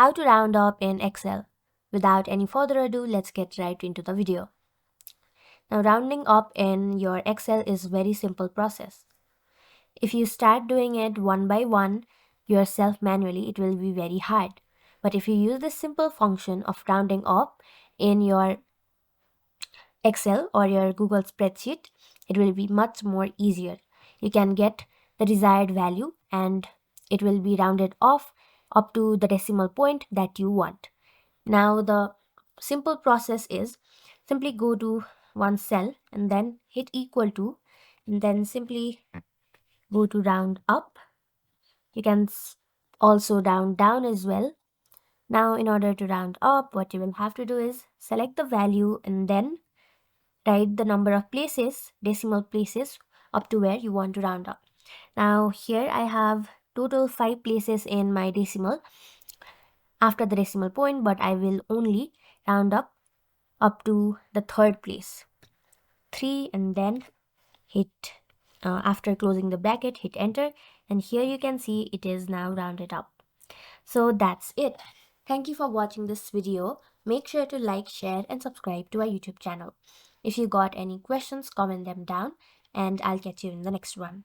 how to round up in Excel. Without any further ado, let's get right into the video. Now, rounding up in your Excel is very simple process. If you start doing it one by one yourself manually, it will be very hard. But if you use this simple function of rounding up in your Excel or your Google spreadsheet, it will be much more easier. You can get the desired value and it will be rounded off up to the decimal point that you want. Now the simple process is simply go to one cell and then hit equal to, and then simply go to round up. You can also round down as well. Now in order to round up, what you will have to do is select the value and then write the number of places, decimal places, up to where you want to round up. Now here I have total 5 places in my decimal after the decimal point, but I will only round up to the third place, 3, and then hit after closing the bracket, hit enter, and here you can see it is now rounded up. So that's it. Thank you for watching this video. Make sure to like, share, and subscribe to our YouTube channel. If you got any questions, comment them down, and I'll catch you in the next one.